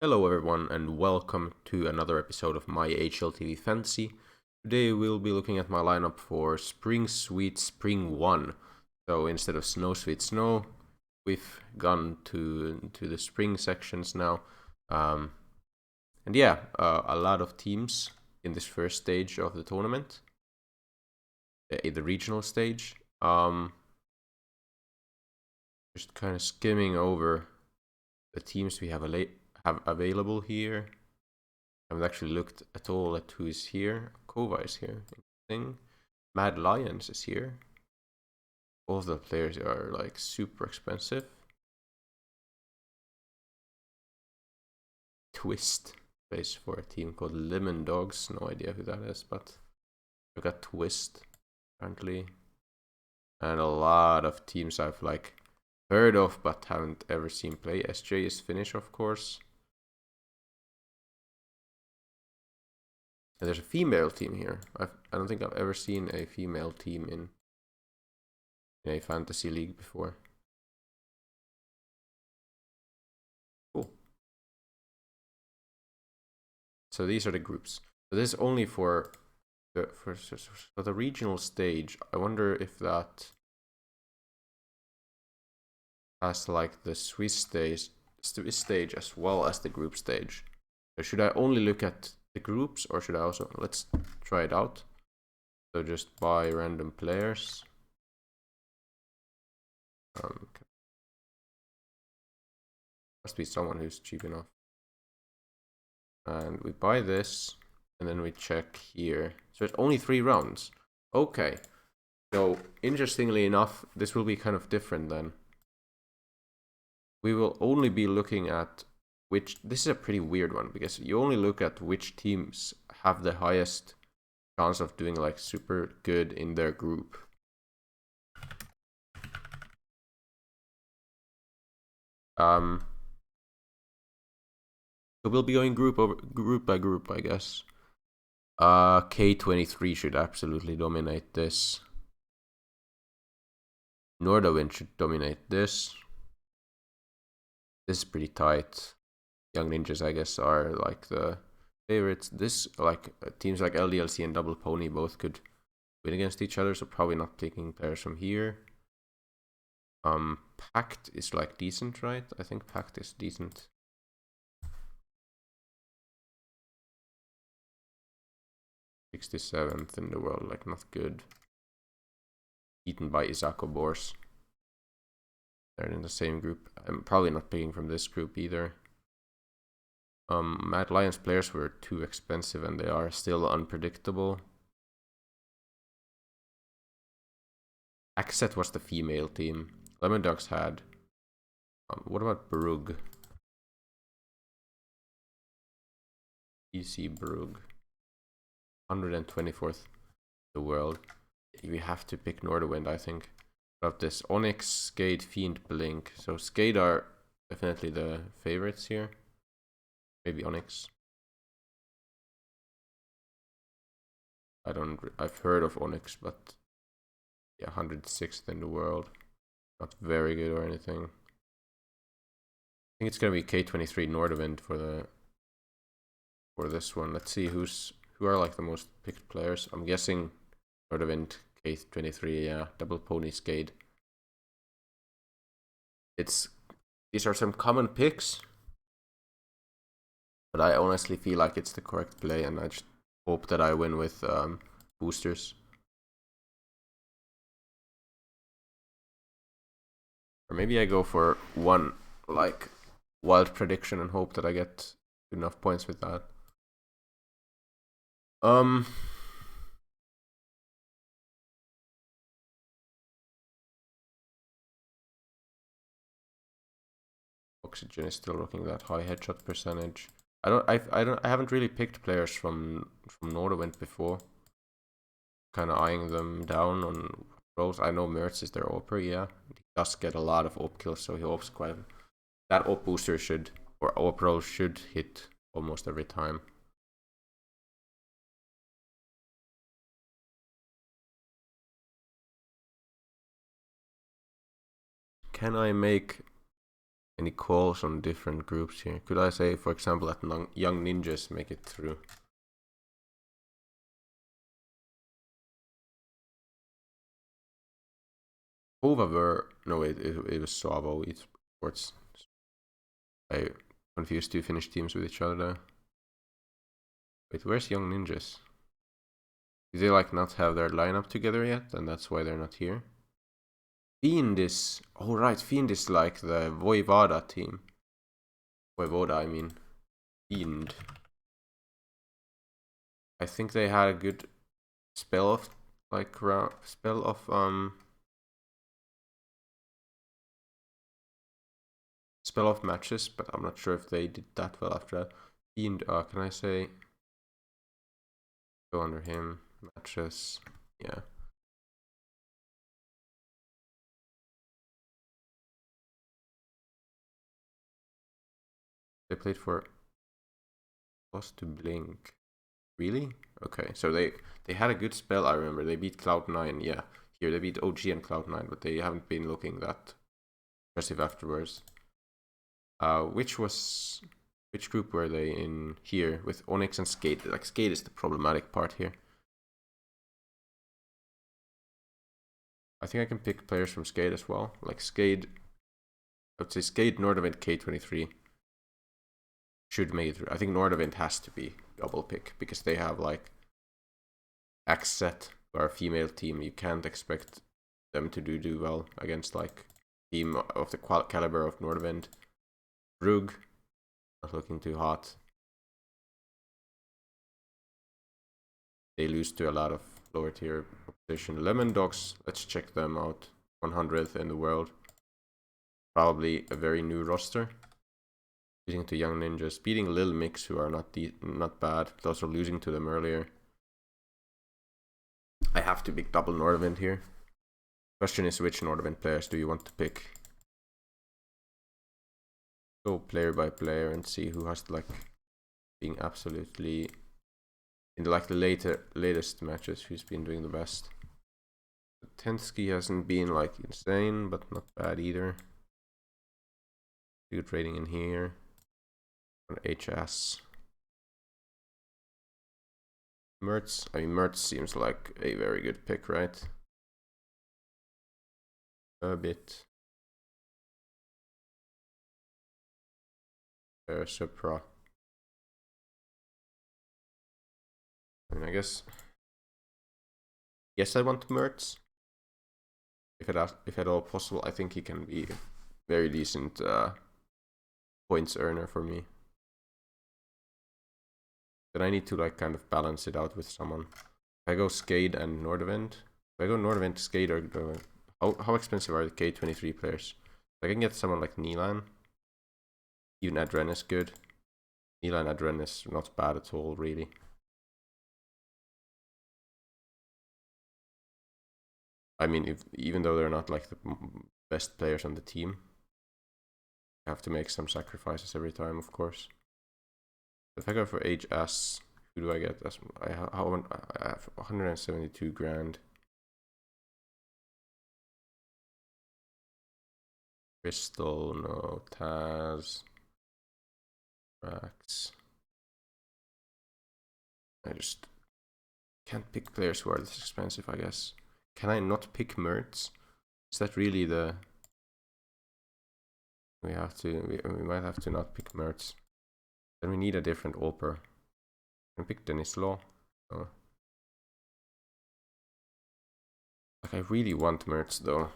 Hello everyone and welcome to another episode of my HLTV Fantasy. Today we'll be looking at my lineup for Spring Sweet Spring 1. So instead of Snow Sweet Snow, we've gone to the spring sections now. A lot of teams in this first stage of the tournament, the regional stage. Just kind of skimming over the teams we have available here. I haven't actually looked at all at who is here. Kova is here. Interesting. Mad Lions is here. All of the players are like super expensive. Twist plays for a team called Lemon Dogs. No idea who that is, but we got Twist apparently. And a lot of teams I've like heard of but haven't ever seen play. SJ is Finnish, of course. And there's a female team here. I don't think I've ever seen a female team in a fantasy league before. Cool. So these are the groups. So this is only for the regional stage. I wonder if that has like the Swiss stage as well as the group stage. So should I only look at the groups, or should I also, let's try it out. So just buy random players. Must be someone who's cheap enough. And we buy this, and then we check here. So it's only 3 rounds. Okay. So interestingly enough, this will be kind of different then. We will only be looking at which, this is a pretty weird one, because you only look at which teams have the highest chance of doing like super good in their group. So we'll be going group by group, I guess. K23 should absolutely dominate this. Nordawind should dominate this. This is pretty tight. Young Ninjas, I guess, are like the favorites. This, like, teams like LDLC and Double Pony both could win against each other, so probably not picking players from here. Pact is like decent, right? I think Pact is decent. '67th in the world, like not good. Eaten by Isako Bors. They're in the same group. I'm probably not picking from this group either. Mad Lions players were too expensive and they are still unpredictable. Axet was the female team. Lemon Dogs had. What about Brugge? EC Brugge. 124th the world. We have to pick Nordawind, I think. About this Onyx, Skade, Fiend, Blink. So Skade are definitely the favorites here. Maybe Onyx. I've heard of Onyx, but yeah, 106th in the world. Not very good or anything. I think it's gonna be K23 Nordawind for this one. Let's see who are like the most picked players. I'm guessing Nordawind, K23, yeah, Double Pony, Skade. These are some common picks, but I honestly feel like it's the correct play, and I just hope that I win with boosters. Or maybe I go for one like wild prediction and hope that I get enough points with that. Oxygen is still looking that high headshot percentage. I haven't really picked players from Nordawind before. Kind of eyeing them down on rolls. I know Mertz is their AWPer, yeah. He does get a lot of AWP kills, so he AWPs quite. That AWP booster should, or AWP roll should hit almost every time. Can I make Any calls on different groups here? Could I say, for example, that young ninjas make it through? Hova were... No, it was Savo Esports. I confused two Finnish teams with each other there. Wait, where's Young Ninjas? Do they like not have their lineup together yet, and that's why they're not here? Fiend is... Oh right, Fiend is like the Voivode team. Voivode, I mean. Fiend. I think they had a good spell of... Like, spell of... Spell of matches, but I'm not sure if they did that well after that. Fiend, can I say... Go under him. Matches. Yeah. They played for... Lost to Blink. Really? Okay, so they had a good spell, I remember. They beat Cloud9, yeah. Here, they beat OG and Cloud9, but they haven't been looking that impressive afterwards. Which group were they in here with Onyx and Skate? Like, Skate is the problematic part here. I think I can pick players from Skate as well. Like, Skate, I would say Skate, Nordavent, K23 should make it through. I think Nordavent has to be double pick because they have, like, Axet, or a female team. You can't expect them to do well against, like, team of the caliber of Nordavent. Rug, not looking too hot. They lose to a lot of lower tier competition. Lemon Dogs, let's check them out. 100th in the world. Probably a very new roster. Losing to Young Ninjas, beating Lil Mix, who are not bad, but also losing to them earlier. I have to pick double Nordavent here. Question is, which Nordavent players do you want to pick? Go player by player and see who has, like, being absolutely in, like, the latest matches, who's been doing the best. Tensky hasn't been, like, insane, but not bad either. Good rating in here. On HS. Mertz. I mean, Mertz seems like a very good pick, right? A bit. Supra. I mean, I guess. Yes, I want Mertz. If at all possible, I think he can be a very decent points earner for me. Then I need to, like, kind of balance it out with someone. If I go Skade and Nordavent, if I go Nordavent, Skade, or how expensive are the K23 players? I can get someone like Nilan. Even Adren is good. Nilan Adren is not bad at all, really. I mean, even though they're not, like, the best players on the team, you have to make some sacrifices every time, of course. If I go for HS, who do I get? I have 172 grand. Crystal, no. Taz. Rax. I just can't pick players who are this expensive, I guess. Can I not pick Mertz? Is that really the... We might have to not pick Mertz. Then we need a different Alper. Can I pick Dennis Law? No. Like, I really want Mertz, though.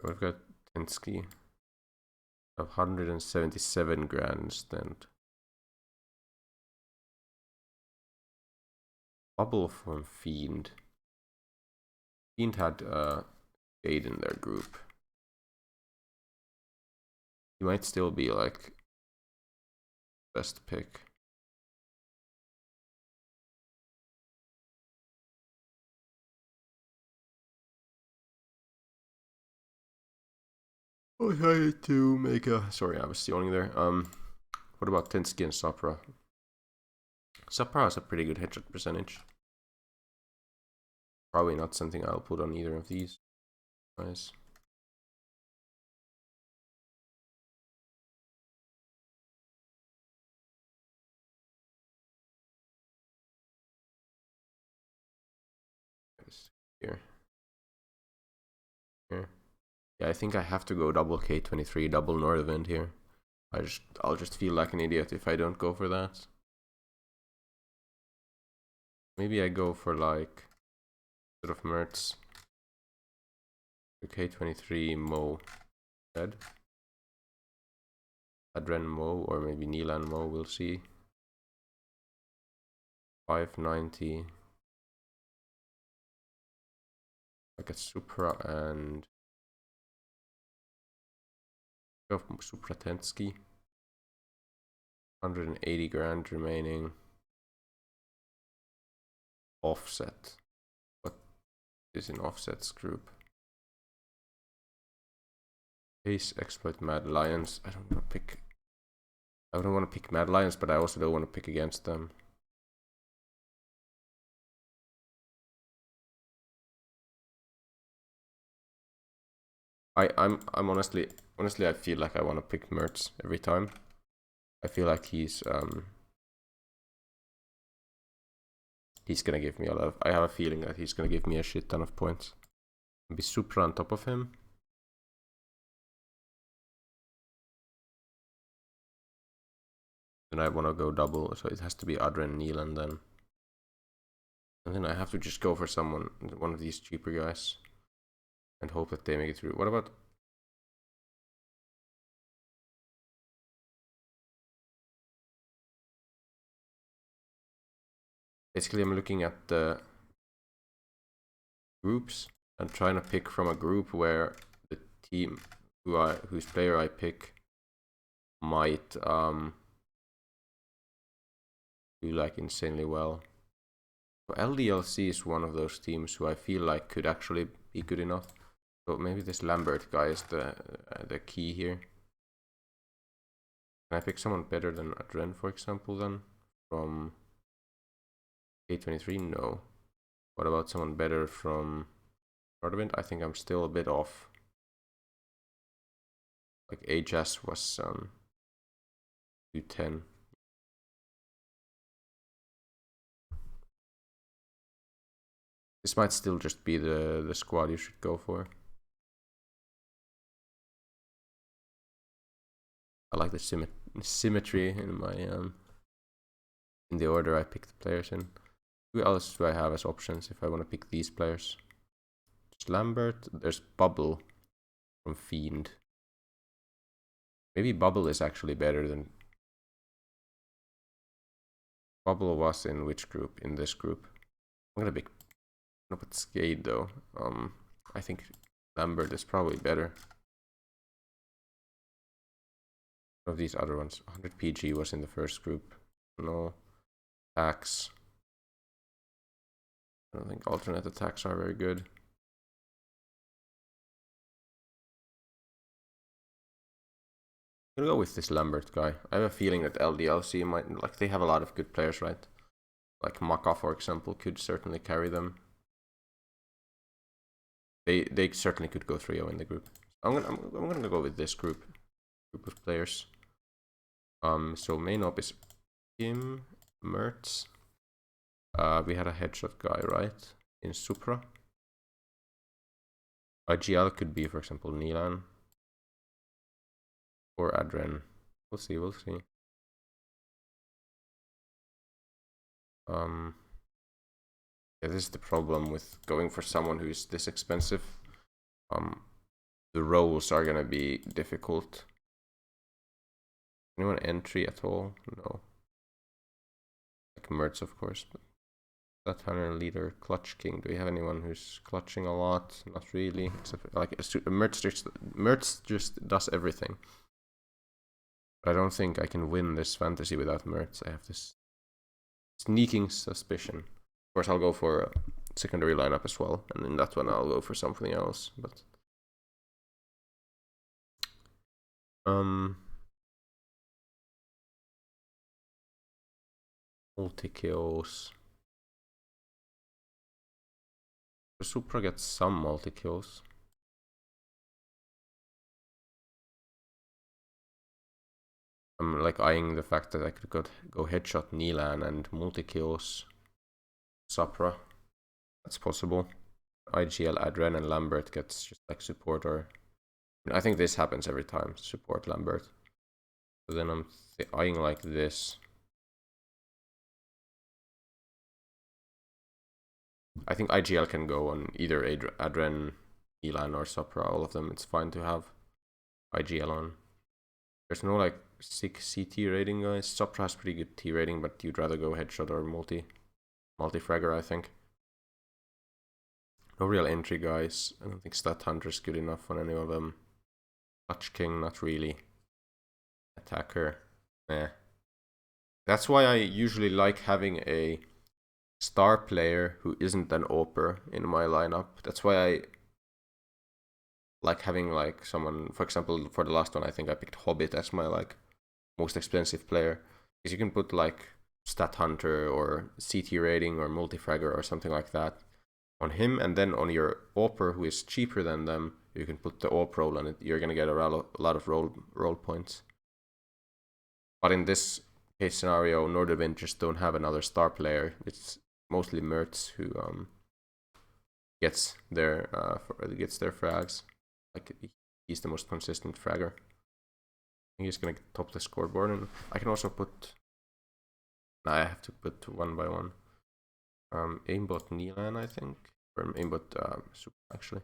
We've got Tensky. 177 grand stand. Bubble from Fiend. Fiend had Jade in their group. He might still be, like, best pick. I had to make a... Sorry, I was yawning there. What about Tensky and Sapra? Sapra has a pretty good headshot percentage. Probably not something I'll put on either of these guys. Here. Here. Yeah, I think I have to go double K23, double Northwind here. I'll just feel like an idiot if I don't go for that. Maybe I go for like sort of Mertz. K23 Mo red. Adren Mo or maybe Nilan Mo, we'll see. 590. Like a Supra and Supra Tensky. 180 grand remaining. Offset. What is in Offset's group? Ace Exploit Mad Lions. I don't want to pick Mad Lions, but I also don't want to pick against them. I'm honestly I feel like I want to pick Mertz every time. I feel like he's gonna give me a lot of, I have a feeling that he's gonna give me a shit ton of points. Be Supra on top of him. Then I want to go double, so it has to be Adren Neelan then. And then I have to just go for one of these cheaper guys. And hope that they make it through. What about... Basically, I'm looking at the groups and trying to pick from a group where the team whose player I pick might do like insanely well. So LDLC is one of those teams who I feel like could actually be good enough. So maybe this Lambert guy is the key here. Can I pick someone better than Adren, for example, then? From K23? No. What about someone better from Northwind? I think I'm still a bit off. Like HS was 210. This might still just be the squad you should go for. I like the symmetry in my in the order I pick the players in. Who else do I have as options if I want to pick these players? There's Lambert. There's Bubble from Fiend. Maybe Bubble is actually better than... Bubble was in which group? In this group. I'm gonna put Skade though. I think Lambert is probably better. Of these other ones. 100 PG was in the first group. No. Attacks. I don't think alternate attacks are very good. I'm gonna go with this Lambert guy. I have a feeling that LDLC might, like, they have a lot of good players, right? Like Maka, for example, could certainly carry them. They certainly could go 3-0 in the group. I'm gonna go with this group of players. So main op is Kim, Mertz. We had a headshot guy, right? In Supra. IGL could be, for example, Nilan. Or Adren. We'll see. Yeah, this is the problem with going for someone who's this expensive. The roles are gonna be difficult. Anyone entry at all? No. Like Mertz, of course, but that 100 leader clutch king. Do we have anyone who's clutching a lot? Not really, except like Mertz just does everything. But I don't think I can win this fantasy without Mertz. I have this sneaking suspicion. Of course, I'll go for a secondary lineup as well, and in that one I'll go for something else. But multi-kills. Supra gets some multi-kills. I'm like eyeing the fact that I could go headshot Nilan and multi-kills Supra. That's possible. IGL, Adren, and Lambert gets just like support, or I think this happens every time, support Lambert. So then I'm eyeing like this. I think IGL can go on either Adren, Elan, or Sopra, all of them. It's fine to have IGL on. There's no like sick CT rating, guys. Sopra has pretty good T rating, but you'd rather go headshot or multi-fragger, I think. No real entry, guys. I don't think Stat Hunter is good enough on any of them. Clutch King, not really. Attacker, eh. That's why I usually like having a star player who isn't an AWPer in my lineup. That's why I like having like someone, for example, for the last one, I think I picked Hobbit as my like most expensive player. Because you can put like Stat Hunter or CT rating or multi-fragger or something like that on him, and then on your AWPer who is cheaper than them, you can put the AWP role on it. You're gonna get a lot of roll points. But in this case scenario, Norderwind just don't have another star player. It's mostly Mertz who gets their frags. Like he's the most consistent fragger. I think he's gonna top the scoreboard, and I can also put. Nah, I have to put one by one. Aimbot Nilan, I think, or aimbot Super actually.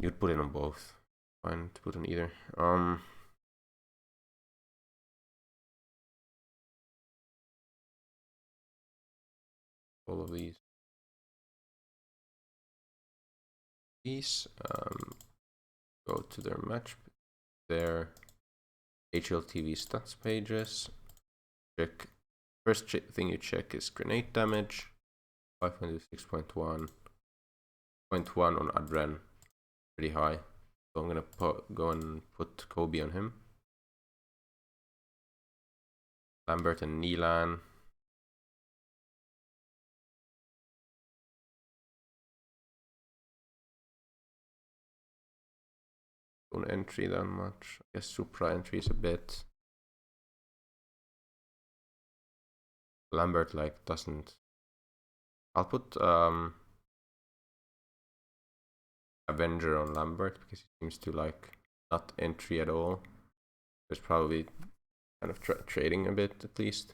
You'd put it on both. Fine to put on either. All of these. Go to their match, their HLTV stats pages. Check. First thing you check is grenade damage. 526.1. 0.1 on Adren. Pretty high. So I'm gonna go and put Kobe on him. Lambert and Nilan. Don't entry that much. I guess Supra entries a bit. Lambert like doesn't. I'll put Avenger on Lambert because he seems to like not entry at all. There's probably kind of trading a bit at least.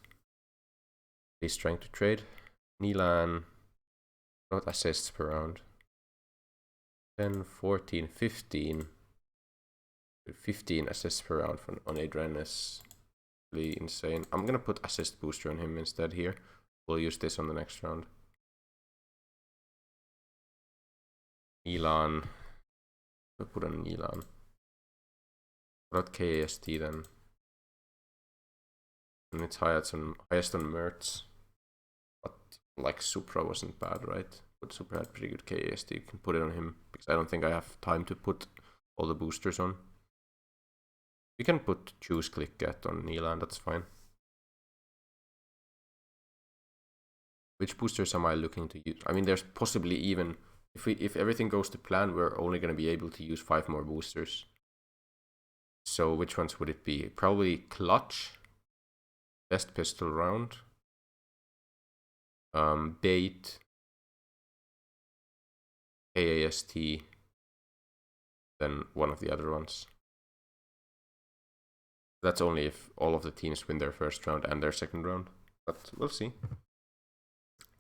He's trying to trade. Nilan, not assists per round. 10, 14, 15. 15 assists per round on Adren is really insane. I'm gonna put assist booster on him instead here. We'll use this on the next round. Elan. I'll put on Elan. What KAST then? And it's highest on Mertz. But like Supra wasn't bad, right? But Supra had pretty good KAST. You can put it on him because I don't think I have time to put all the boosters on. You can put choose click get on Elan, that's fine. Which boosters am I looking to use? I mean, there's possibly even if everything goes to plan, we're only going to be able to use 5 more boosters. So which ones would it be? Probably clutch, best pistol round, bait, KAST, then one of the other ones. That's only if all of the teams win their first round and their second round, but we'll see.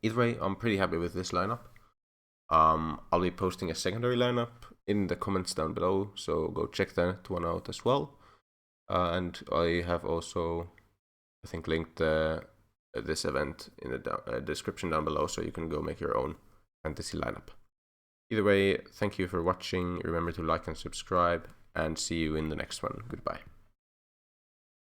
Either way, I'm pretty happy with this lineup. I'll be posting a secondary lineup in the comments down below, so go check that one out as well. And I have also, I think, linked this event in the description down below, so you can go make your own fantasy lineup. Either way, thank you for watching. Remember to like and subscribe, and see you in the next one. Goodbye.